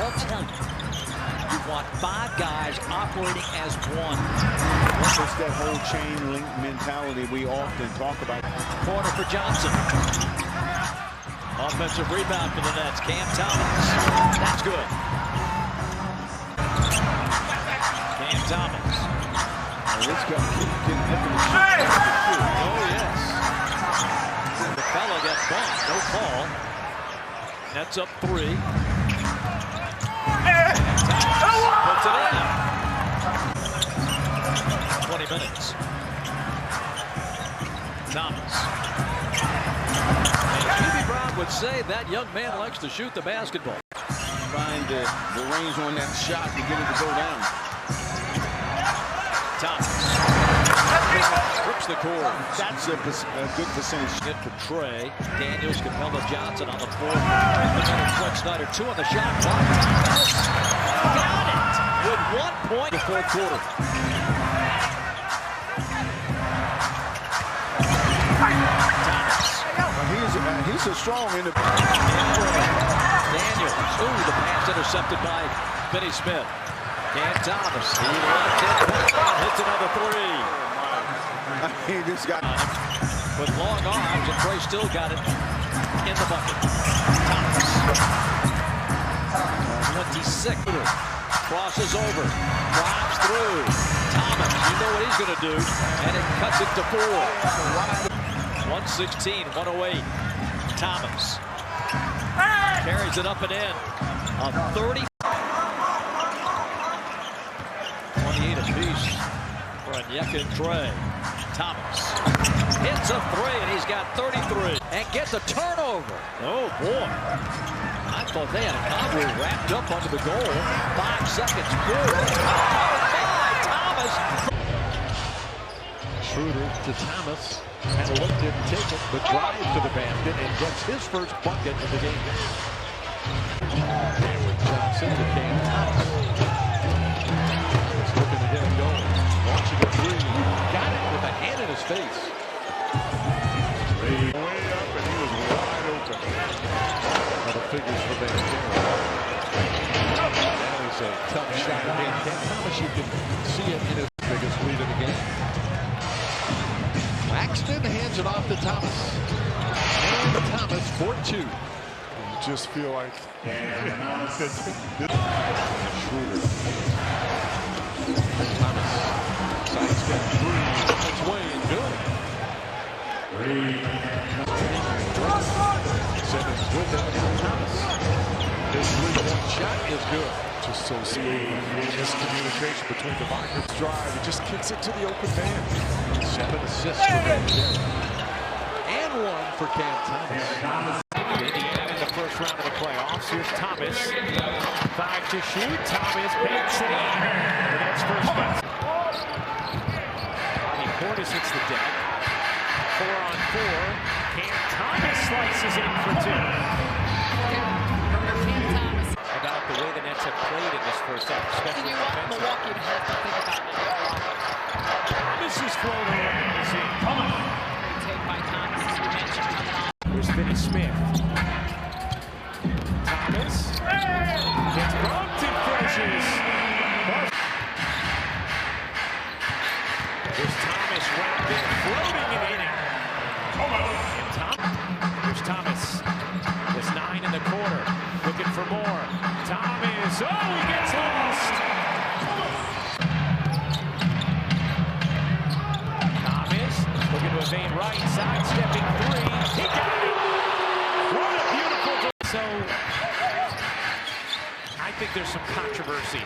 I'll tell you, you want 5 guys operating as one. It's that whole chain link mentality we often talk about. Corner for Johnson. Offensive rebound for the Nets. Cam Thomas. That's good. Cam Thomas. This guy getting hit in the shoot. Oh, yes. The fella got bumped. No call. Nets up 3. Thomas puts it in. 20 minutes. Thomas. And Jimmy Brown would say that young man likes to shoot the basketball. Trying to the range on that shot to get it to go down. Thomas. Rips the cord. That's a good percentage. Hit for Trey. Daniels, Capella, Johnson on the floor. Fred Snyder, 2 on the shot clock. Got it with 1 point in the fourth quarter. He's a strong in the. Daniels. Ooh, the pass intercepted by Finney Smith. Cam Thomas. He left it. Hits another 3. He just got with long arms, and Trey still got it in the bucket. Thomas. 26. Crosses over. Drives through. Thomas. You know what he's going to do. And it cuts it to 4. 116, 108. Thomas. Carries it up and in. A 30. 28 apiece for Onyeka and Trey. Thomas hits a 3, and he's got 33. And gets a turnover. Oh, boy. I thought they had a cowboy wrapped up under the goal. 5 seconds. 4. Oh, my! Thomas. Schroeder to Thomas. Had a look, didn't take it, but drives to the basket and gets his first bucket of the game. Cameron Johnson to Cam Thomas. He's looking to get it going. Launching a 3. Got it with a hand in his face. way up, and he was wide open. Other figures for Van That is a tough shot again. Cam Thomas, you can see it in his biggest lead of the game. Waxman hands it off to Thomas. And Thomas for 2. You just feel like Schroeder. Thomas. Sidestep 3. It's way and good. Simmons with it. Thomas. This 3-point shot is good. just so smooth. Miscommunication between the Vikings drive. It just kicks it to the open man. 7 assists for Ben Terry. And 1 for Cam Thomas. Indiana in the first round of the playoffs. Here's Thomas. 5 to shoot. Thomas banks it in. The Nets first basket. Portis hits the deck. 4-on-4. Cam Thomas slices in for 2. About the way the Nets have played in this first half, especially defensively. Milwaukee to have to think about it. Thomas is floating around the scene. Great take by Thomas, as you mentioned, coming on. Here's Finney Smith. Thomas gets bumped and finishes. Here's Thomas wrapped in, floating and hitting. Here's Thomas. There's 9 in the quarter. Looking for more. Thomas. Oh, he gets lost. Thomas looking to evade right side, stepping 3. He got it. What a beautiful. So I think there's some controversy.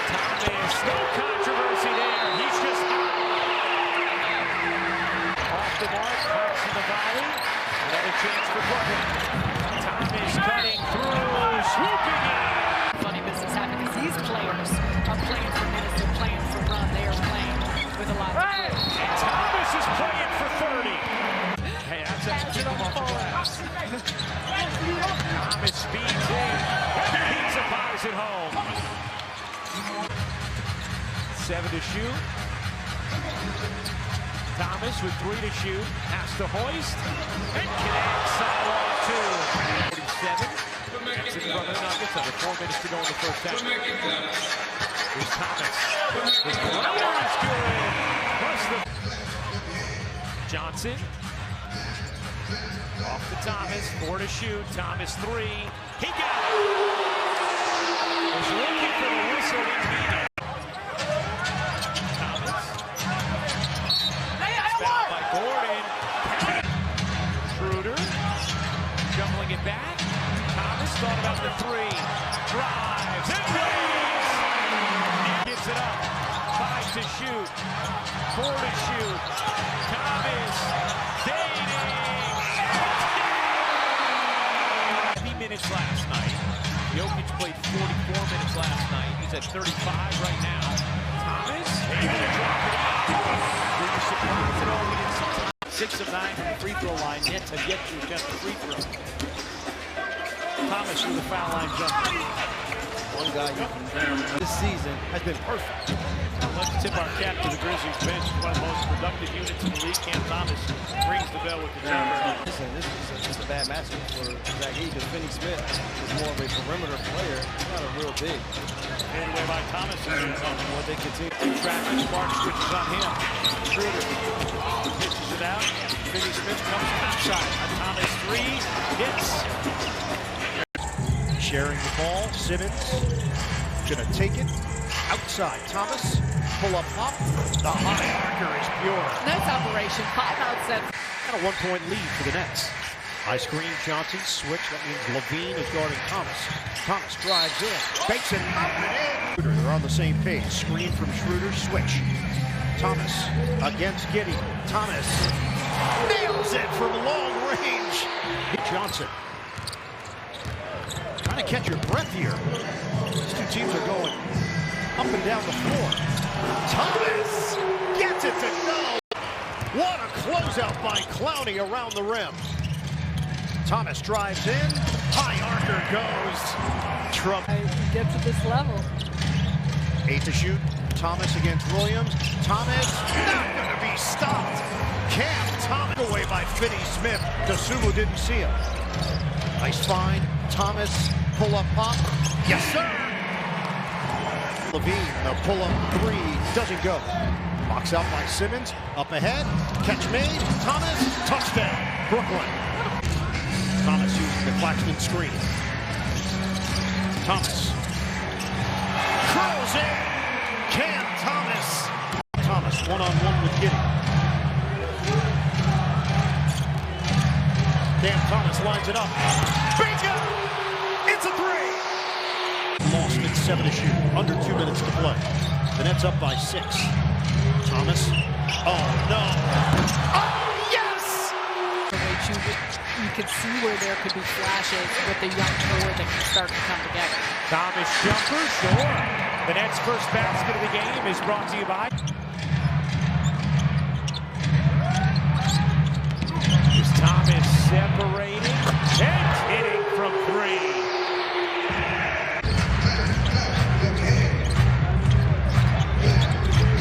Thomas, no controversy there. He's just off the mark, pops in the volley. Another chance for Brooklyn. Thomas cutting through, swooping in. Funny business happening because these players are playing for minutes, they're playing for run, they are playing with a lot of And Thomas is playing for 30. Hey, that's keep him off the glass. Thomas speeds in. Pizza pies it home. 7 to shoot. Thomas with 3 to shoot. Has to hoist. And connects. Sidewalk 2. 47. That's in front of the Nuggets. under 4 minutes to go in the first half. Here's Thomas. His runner is good. Plus the Johnson. Off to Thomas. 4 to shoot. Thomas 3. He got it. Was looking for the whistle. He beat it. Thomas. Fouled by Gordon. Schroeder. Jumbling it back. Thomas thought about the 3. Drives and waits. Gives it up. 5 to shoot. 4 to shoot. Thomas dating. 50 minutes last night. Jokic played 44 minutes last night. He's at 35 right now. Thomas able to drop it out. Were you surprised at all? We didn't see 6 of 9 from the free throw line. Nets have yet to attempt a free throw. Thomas with the foul line jumper. One guy you can down this season has been perfect. Let's tip our cap to the Grizzlies bench. One of the most productive units in the league. Cam Thomas rings the bell with the jumper. Listen, this is just a bad matchup for Zach E because Finney Smith is more of a perimeter player. He's not a real big. Handed away by Thomas. What they continue to Traffic, Sparks switches on him. Schroeder pitches it out. Finney Smith comes from outside. Thomas 3 hits. Sharing the ball, Simmons gonna take it outside. Thomas, pull up pop. The high archer is pure. Nice operation. 5 out sets. And a 1-point lead for the Nets. High screen, Johnson switch. That means Levine is guarding Thomas. Thomas drives in, bakes it up and in. They're on the same page. Screen from Schroeder, switch. Thomas against Giddey. Thomas nails it from long range. Johnson. Trying to catch your breath here. These two teams are going up and down the floor. Thomas gets it to go. What a closeout by Clowney around the rim. Thomas drives in. High archer goes. Trump. Get to this level. 8 to shoot. Thomas against Williams. Thomas not going to be stopped. Cam Thomas away by Finney Smith. Dosunmu didn't see him. Nice find. Thomas, pull-up pop. Yes, sir! Levine, the pull-up 3 doesn't go. Box out by Simmons. Up ahead. Catch made. Thomas, touchdown. Brooklyn. Thomas using the Claxton screen. Thomas. Curls in. Cam Thomas. Thomas, one-on-one with Giddey. Cam Thomas lines it up. Bingo! It's a 3! Lost at 7 to shoot. Under 2 minutes to play. The Nets up by 6. Thomas. Oh, no. Oh, yes! You can see where there could be flashes with the young core that can start to come together. Thomas jumper, sure. The Nets' first basket of the game is brought to you by... Is Thomas separating and hitting from 3.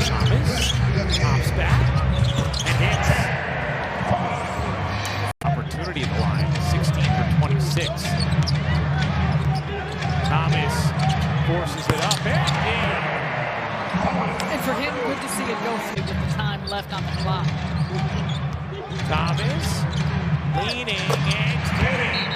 Thomas pops back and hits. Opportunity at the line, 16 for 26. Thomas forces it up and in. And for him, good to see it go through with the time left on the clock. Thomas leaning and hitting.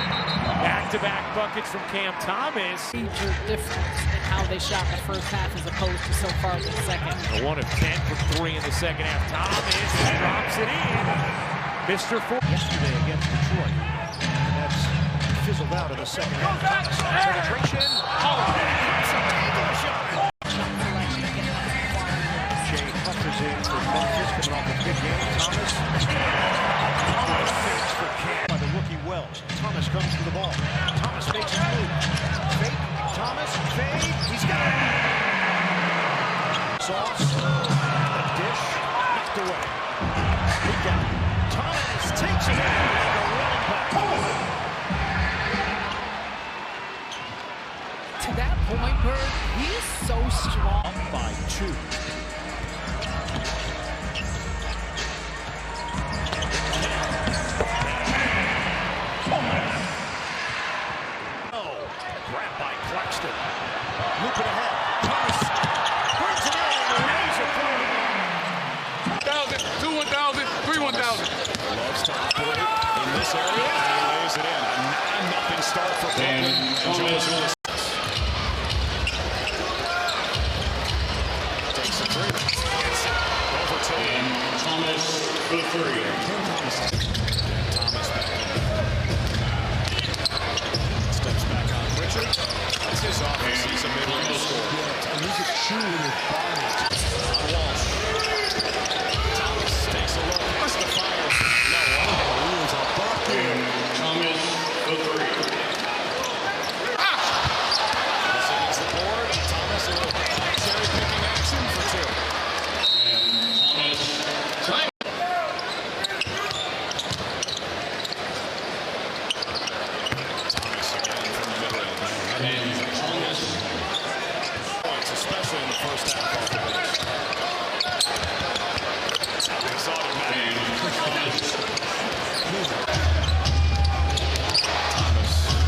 Back-to-back buckets from Cam Thomas. Major difference in how they shot in the first half as opposed to so far in the second. A 1 of 10 for 3 in the second half. Thomas drops it in. Mr. 4. Yesterday against Detroit. And that's fizzled out in the second half. Thomas, penetration. Oh, some angle shot. Jay Cutler's in for Memphis, coming off a big game. Thomas. Fakes for Cam by the rookie Wells. Thomas comes to the ball. Thomas makes his move. Fake. Thomas. Fade. He's got it. Sauce. The dish. Knocked away. He got it. Thomas takes it out. The running back. To that point, Bird, he's so strong. Up by 2. Grab by Cloud. Loop it ahead. Thomas brings it in and lays it through. 1,000, 2 1,000, 3 1,000. Loves to operate in this area, and he lays it in. A 9-0 start for Brooklyn. Takes a three. Gets it. Over to Thomas for the three. Thomas back in. Steps back on Richard. That's his offense. He's a mid-range scorer. And he's a shooter with body. On Walsh. Thomas takes a look. That's the fire. No, he is a bucket. Thomas for three. This is the board. Thomas a little cherry-picking action for two. And Thomas. Thomas again from the mid-range. And Thomas. Points, especially in the first half off the bench. It's automatic. Thomas,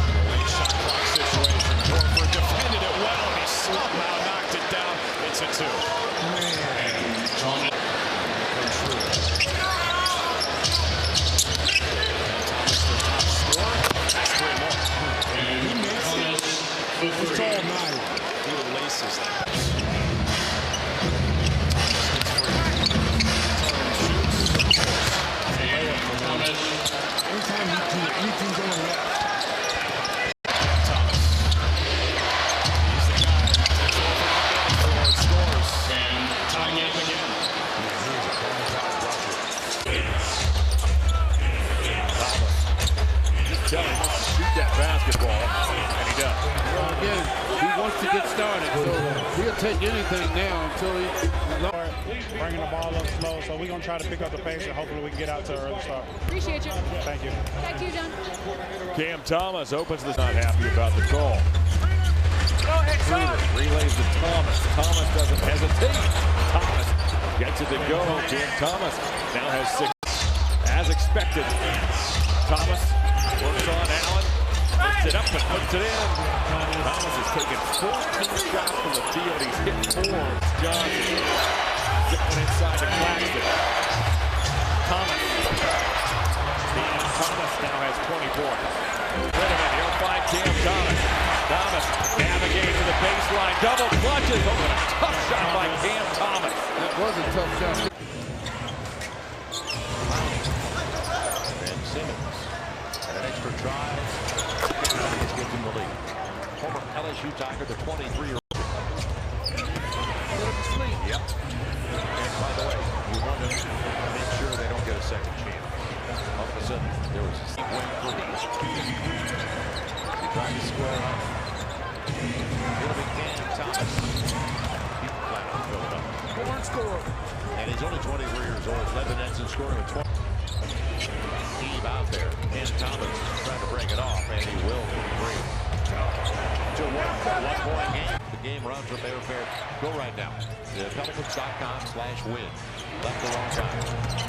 in a late shot clock situation. Horford defended it well, and he somehow knocked it down. It's a two. And Thomas comes through. Thomas, the top scorer. That's three more. And he makes it. It's all nine. He laces that. Anytime you do anything going left. Thomas. He's the guy that takes over and scores. And tie game again. Thomas. Just tell him he wants to shoot that basketball, and he does. Well, again, he wants to get started, so he'll take anything now until he... Bringing the ball up slow, so we're going to try to pick up the pace and hopefully we can get out to an early start. Appreciate you. Thank you. Back to you, John. Cam Thomas opens this. Not happy about the call. Relays to Thomas. Thomas doesn't hesitate. Thomas gets it to go. Cam Thomas now has 6. As expected. Thomas works on Allen. Lifts it up and puts it in. Thomas has taken 14 shots from the field. He's hit 4. Johnson zipping inside to Claxton. Thomas. Thomas now has 20 points. Wait a minute, he'll find Cam Thomas. Thomas navigating to the baseline. Double clutches. Oh, what a tough shot by Cam Thomas. That was a tough shot. Ben Simmons and an extra drive. He's given the lead. Former LSU Tiger, the 23-year-old. Yep. And by the way, you want to make sure they don't get a second chance. All of a sudden, there was a win for these. He tried to square up. It'll be Cam Thomas. He flat out filled up. One score. And he's only 23 years old. Led the Nets in scoring with 20. Steve out there. And Thomas trying to break it off, and he will break. To one-point game. The game runs from Airfare. Go right now. Pelicans.com/win. Left the wrong guy.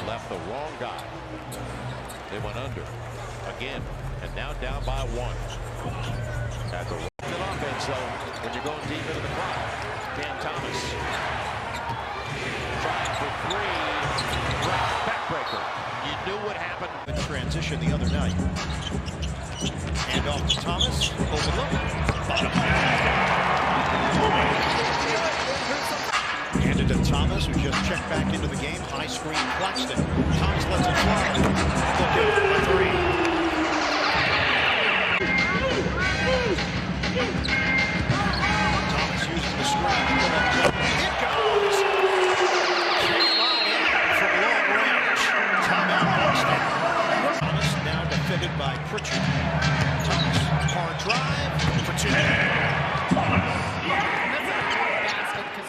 Left the wrong guy. They went under again, and now down by 1. At the offense, though, when you're going deep into the clock. Cam Thomas trying for 3. Backbreaker. You knew what happened. In transition the other night. Hand off to Thomas. Open look. Handed to Thomas, who just checked back into the game. High screen, Claxton. Thomas lets it fly. Look at a 3. Thomas using the screen. It goes. Can't line in from long range. Timeout Boston. Thomas now defended by Pritchard. Thomas, hard drive for 2.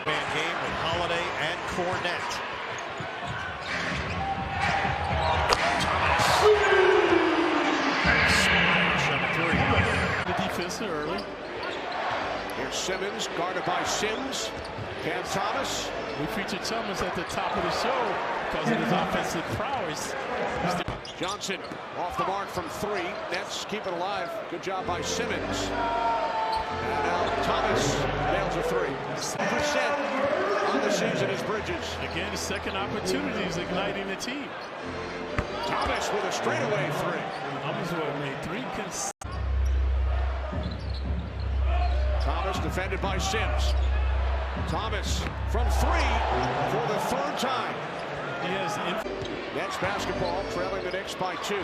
Man game with Holiday and Cornette. The defense early. Here's Simmons, guarded by Sims. Cam Thomas. We featured Thomas at the top of the show because of his offensive prowess. Johnson off the mark from 3. Nets keep it alive. Good job by Simmons. And now Thomas nails a three. 7% on the season is Bridges. Again, second opportunities igniting the team. Thomas with a straightaway three. Thomas made three. Thomas defended by Sims. Thomas from three for the third time. Yes. Nets basketball trailing the Knicks by 2.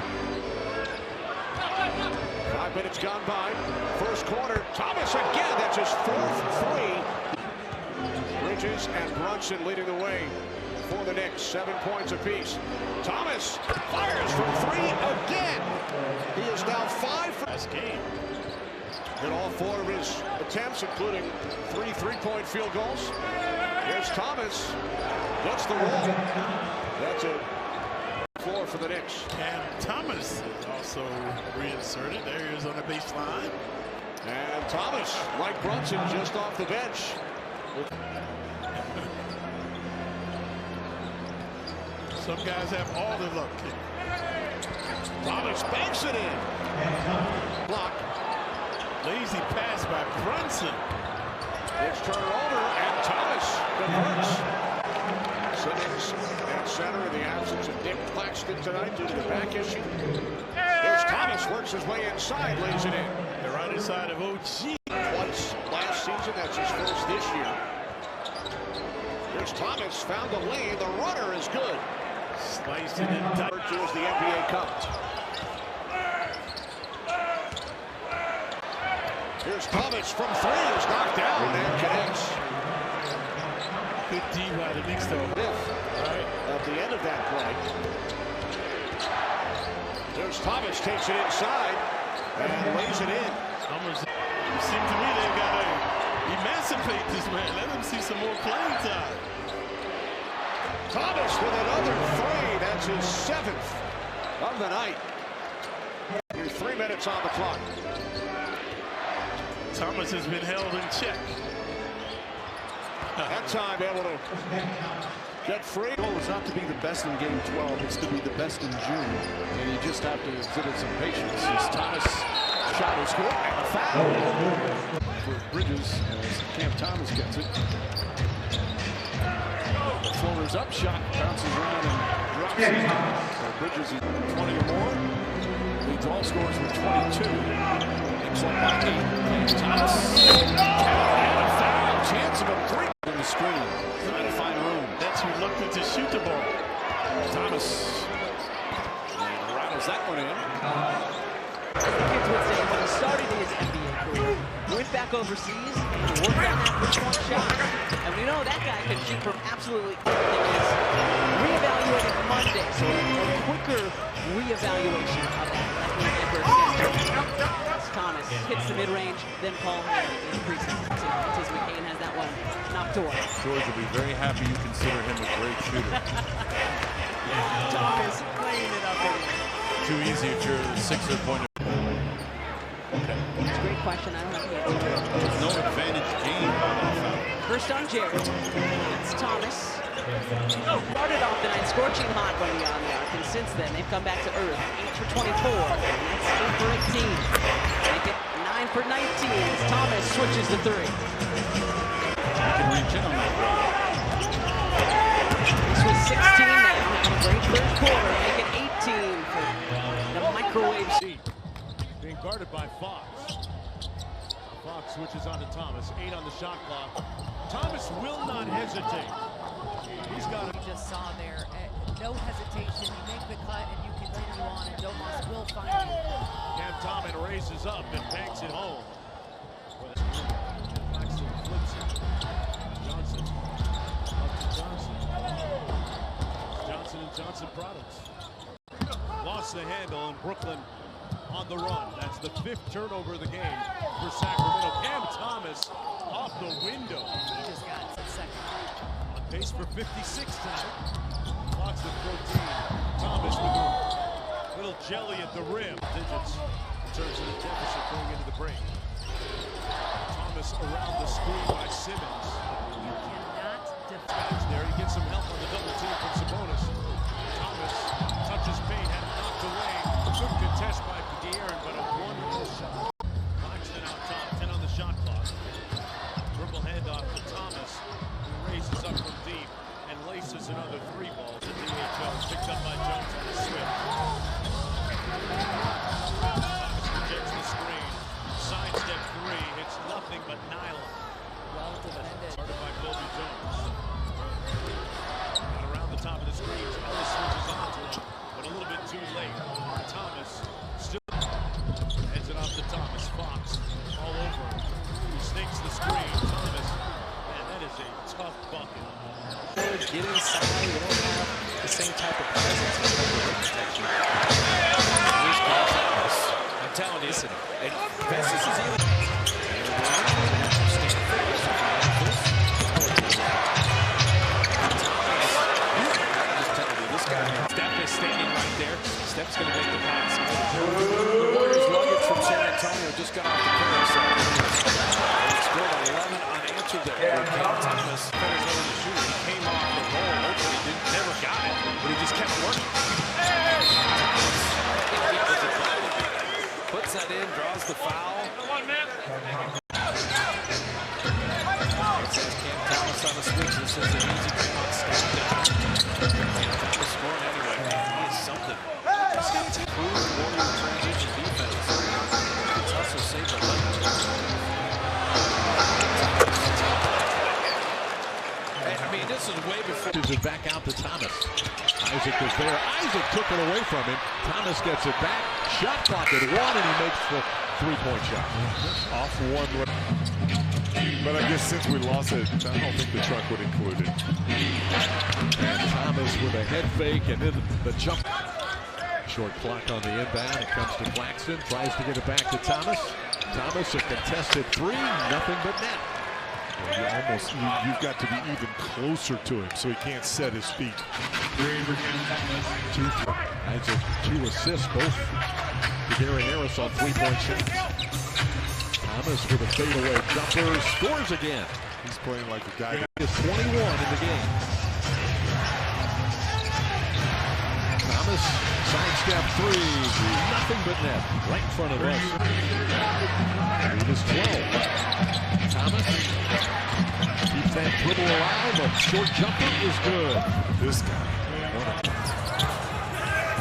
5 minutes gone by. First quarter. Thomas again. That's his fourth three. Bridges and Brunson leading the way for the Knicks. 7 points apiece. Thomas fires from three again. He is now 5 for this game. in all 4 of his attempts, including 3 three-point field goals. Here's Thomas. Gets the wall. That's a floor for the Knicks. And Thomas is also reinserted. There he is on the baseline. And Thomas, like Brunson, just off the bench. Some guys have all the luck. Thomas banks it in. Block. Lazy pass by Brunson. It's turned over, and Thomas converts. Simmons at center in the absence of Nick Claxton tonight due to the back issue. Here's Thomas, works his way inside, lays it in. The right side of OG. Twice last season, that's his first this year. Here's Thomas, found the lane, the runner is good. Sliced it in. Towards the NBA Cup. Here's Thomas from three, is knocked down and connects. Good D by the Knicks though. Right at the end of that play. There's Thomas, takes it inside and lays it in. Thomas, it seems to me they've got to emancipate this man. Let him see some more playing time. Thomas with another three. That's his 7th of the night. Here's 3 minutes on the clock. Thomas has been held in check. That time able to get free. The goal is not to be the best in game 12, it's to be the best in June. And you just have to exhibit some patience. As Thomas shot is good and a foul for Bridges as Cam Thomas gets it. The floater's up, shot bounces around and drops it. So Bridges is 20 or more. Leads all scores with 22. Knicks up by 8. Cam Thomas. And a foul. Chance of a three. In the screen, trying to find room. That's reluctant to shoot the ball. Thomas rattles that one in. As the kids would say, when he started his NBA career, went back overseas, and worked on that three-point shot. And we know that guy can shoot from absolutely everything. It's reevaluated Monday, so a quicker reevaluation of that left-wing Thomas hits the mid-range, then Paul in the preseason. As McCain has that one knocked away. George will be very happy you consider him a great shooter. Thomas laying it up in. Too easy if you're the Sixer point. It's a great question. I don't have the answer. There's no advantage game. First on Jared. It's Thomas. Started off the night scorching hot when he on the arc, and since then they've come back to earth. 8 for 24. That's 8 for 18. Make it 9 for 19 as Thomas switches to 3. You can reach in on that. This was 16 now. Having a great third quarter. Make it 18 for the microwave seat. Being guarded by Fox. Fox switches on to Thomas. 8 on the shot clock. Thomas will not hesitate. He's got it. You just saw there. No hesitation. You make the cut and you continue on, and Domas will find you. Cam Thomas races up and banks it home. Claxton flips it. Johnson. Up to Johnson. Johnson and Johnson products. Lost the handle, and Brooklyn on the run. That's the 5th turnover of the game for Sacramento. Cam Thomas off the window. He just got a second. On pace for 56 tonight. Clock's at 14. Thomas with a little jelly at the rim. Digits turns to the deficit going into the break. Thomas around the screen by Simmons. You cannot defend. There, he gets some help on the double team from Sabonis. Thomas touches paint, had it knocked away. Good contest by De'Aaron, but a wonderful shot. Claxton out top, 10 on the shot get inside. They don't have the same type of presence in terms of protection. I'm telling you, listen, and this is even. Steph is standing right there. Steph's going to make the pass. The Warriors luggage from San Antonio just got off the carousel. They scored 11 unanswered there. Cam Thomas finished over the shooter. He came off the roll, open. He never got it, but he just kept working. Puts that in, draws the foul. It says Cam Thomas on the switch. This is an easy come-on stop down. Thomas scoring anyway. He is something. This guy's improved Warrior transition defense. It's also saved a lemon. I mean, this is way before. Is it back out to Thomas? Isaac is there. Isaac took it away from him. Thomas gets it back. Shot clock at 1, and he makes the three-point shot. Off one. But I guess since we lost it, I don't think the truck would include it. And Thomas with a head fake, and then the jump. Short clock on the inbound. It comes to Claxton. Tries to get it back to Thomas. Thomas, a contested three. Nothing but net. You've got to be even closer to him so he can't set his feet. Isaac, 2 assists, both to Gary Harris on three-point shots. Thomas with a fadeaway jumper, scores again. He's playing like a guy. Is 21 in the game. Thomas, sidestep three, nothing but net, right in front of us. Lead is 12. Thomas keeps that dribble alive. A short jumper is good. This guy.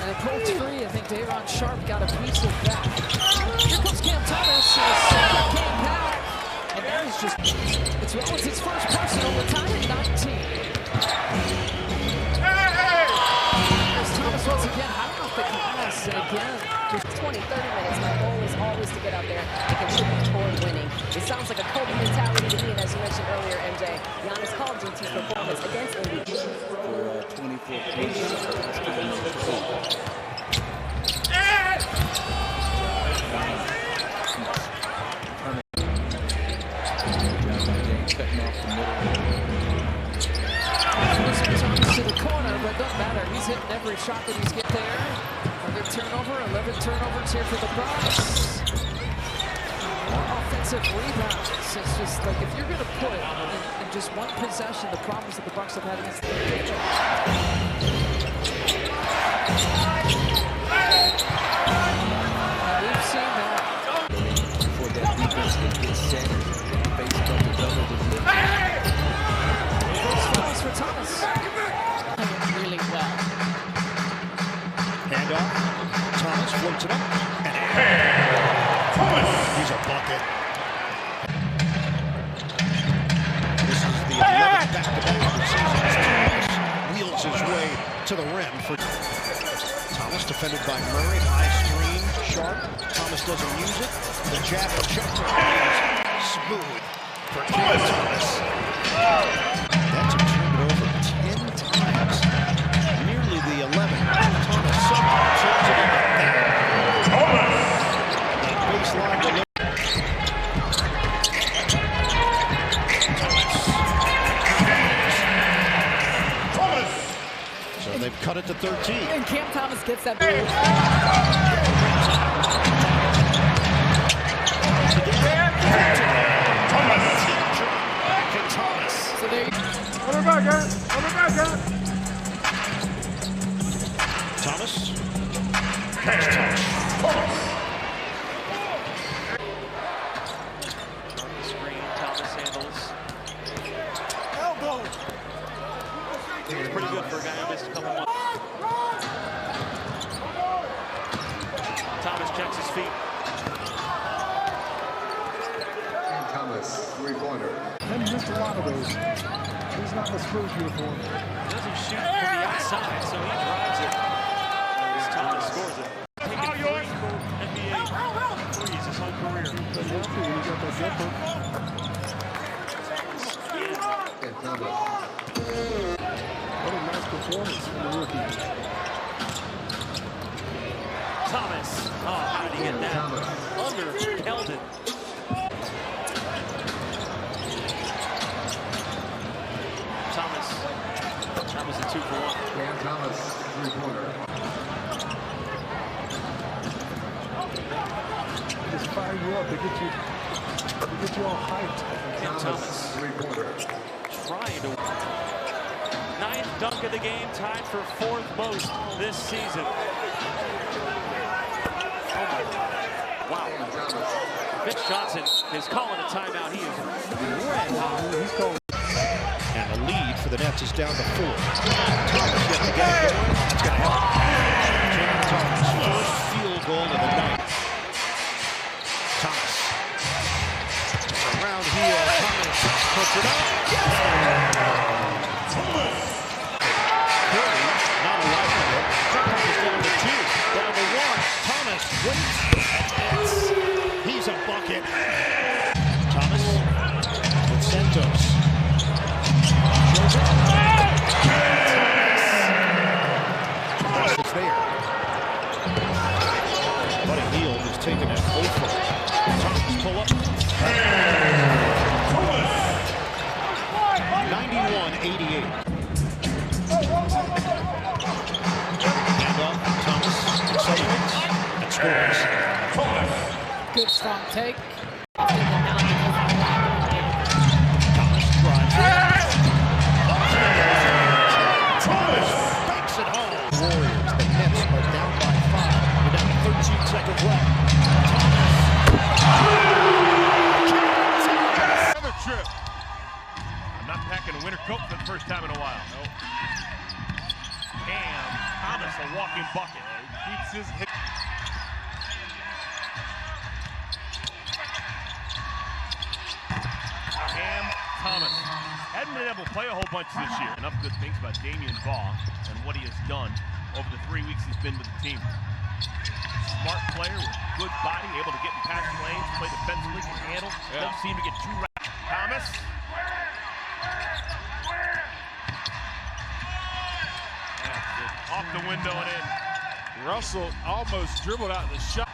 And a pull three. I think Day'Ron Sharp got a piece of that. Here comes Cam Thomas. Second game back. And that is just, it's his first personal, the time at 19. As Thomas was again, high off the glass, and again, just 20, 30 minutes. My goal is always to get out there and contribute toward winning. It sounds like a Kobe mentality to me, and as you mentioned earlier, MJ, Giannis called GT's performance against Indy. For 24 points. Cutting off the middle. Thomas to the corner, but doesn't matter. He's hitting every shot that he's getting there. Another turnover, 11 turnovers here for the Bucks. More offensive rebounds. It's just like if you're going to put in just one possession the problems that the Bucks have had against the game. We've seen that. Before that defense can get set, based on the double defense. First fouls for Thomas. Really well. Handoff. Thomas floats it up. And he's a bucket. This is the 11th back-to-back of the season. Thomas wheels his way to the rim for Thomas, defended by Murray. High screen, Sharp. Thomas doesn't use it. The jab and jumper is smooth for Cam Thomas. That's a turn over 10 times. Nearly the 11th. Thomas somehow turns it into that. Baseline delivery. Thomas. So they've cut it to 13. And Cam Thomas gets that. Thomas. So there you go. Thomas. Catch touch. On the screen, Thomas handles. It's pretty good for a guy who missed a couple months. Thomas checks his feet. Thomas, three-pointer. And missed a lot of those. He's not in the Spurs uniform. He doesn't shoot from the outside, so he drives it. As Thomas scores it. Taking 3 NBA threes his whole career. But healthy when he got that jumper. And Thomas. performance from the rookie. Thomas. Oh, how did he get that? Under Keldon. Thomas. That was a 2 for 1. Cam Thomas, three-pointer. Just fire you up to get you all hyped. Cam Thomas. Three-pointer. Trying to. 9th dunk of the game, tied for 4th most this season. Oh my. Wow. Mitch Johnson is calling a timeout. He is red hot. He's calling. And the lead for the Nets is down to 4. Thomas gets the game going. That's going to help. Cam Thomas, first field goal of the night. Thomas. Around here, Thomas puts it up. Curry, not a lot of it. Thomas down to 2, down to 1. Thomas waits. He's a bucket. Thomas with Santos. It's there. Buddy Hield is taking it over. Thomas pull up. 91-88. Handoff. Thomas accelerates and scores. Good strong take. Thomas drives. Thomas banks it home. Warriors, the Nets are down by 5. We're down to 13 seconds left. Another trip. I'm not packing a winter coat for the first time in a while. Nope. Cam Thomas, a walking bucket. He keeps his hit. Cam Thomas hadn't been able to play a whole bunch this year. Enough good things about Damian Baugh and what he has done over the 3 weeks he's been with the team. Smart player with good body, able to get in past lanes, play defensively, can handle. Doesn't seem to get too right. Thomas. Off the window and in. Russell almost dribbled out the shot.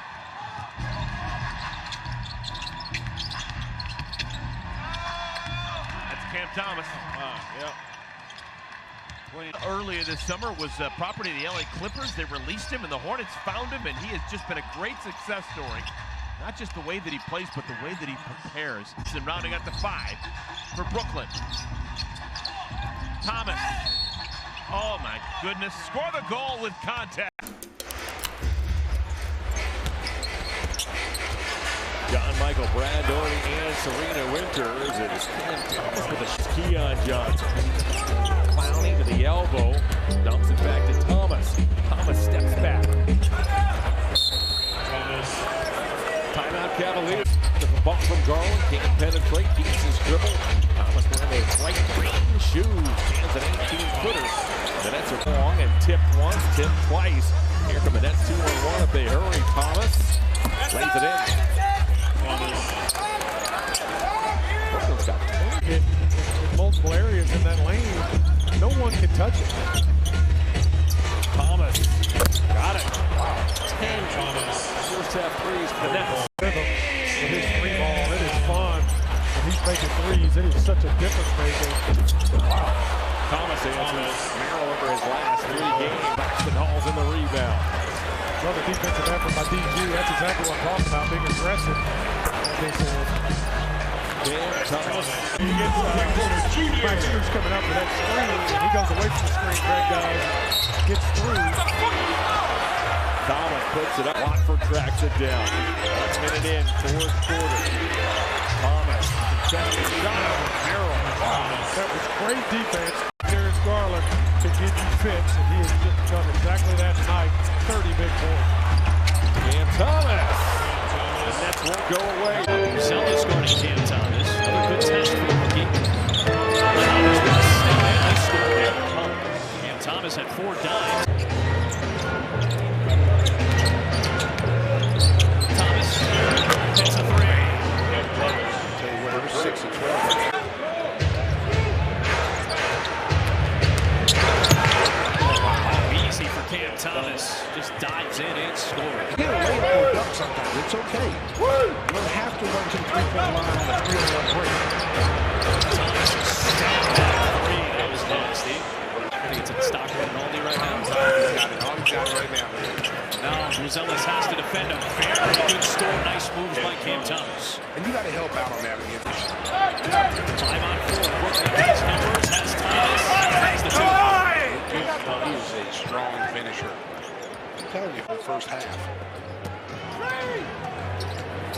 That's Cam Thomas. Earlier this summer was property of the LA Clippers. They released him and the Hornets found him, and he has just been a great success story. Not just the way that he plays, but the way that he prepares. And rounding out the 5 for Brooklyn. Thomas. Oh my goodness. Score the goal with contact. John Michael, Brad Doherty, and Serena Winters. It is Cam Thomas with a Keon Johnson. Clowney to the elbow. Dumps it back to Thomas. Thomas steps back. Thomas. Timeout Cavaliers. The bump from Garland. Can't penetrate. Keeps his dribble. Thomas wearing those bright green shoes. Stands at 18-footer. The Nets are long and tipped once, tipped twice. Here come the Nets 2-on-1 if they hurry. Thomas lays it in. Brooklyn's got In multiple areas in that lane. No one can touch it. Thomas got it. 10 Thomas. First half threes for the Nets. With his free ball, it is fun. When he's making threes, it is such a difference maker. Wow. Thomas answers. Merrill over his last 3 games. Braxton Hall's in the rebound. Another defensive effort by DG. That's exactly what I'm talking about, being aggressive. Cam Thomas. He gets Max Strus coming up for that screen, and he goes away from the screen. Greg guys gets through. Thomas puts it up. Watford tracks it down. 1 minute in, 4th quarter. Thomas contested shot. Merrill. That was great defense. Darius Garland to give you fits, and he has just done exactly that tonight. 30 big points. Cam Thomas. The Nets won't go away. Zelda scored to Cam Thomas. Another good test for the rookie. Thomas with a step in. He scored there. Cam Thomas had 4 dimes. Thomas hits a 3. Tell you what, 6 and 12. 3-point line on a 3-on-1 break. Thomas step back three. That was nasty. I think it's in Stockton and Aldi right now. He's got it right now. Now Rosellis has to defend a very good store. Nice moves by Cam Thomas. And you got to help out on that again. 5-on-4. Brooklyn has numbers. Has Thomas. Has the two. He is a strong finisher. I'm telling you, in the first half.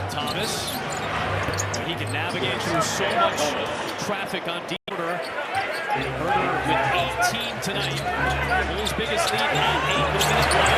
Thomas. He can navigate through so much traffic on deep order. Herder with 18 tonight. Bulls' biggest lead at 8 minutes left.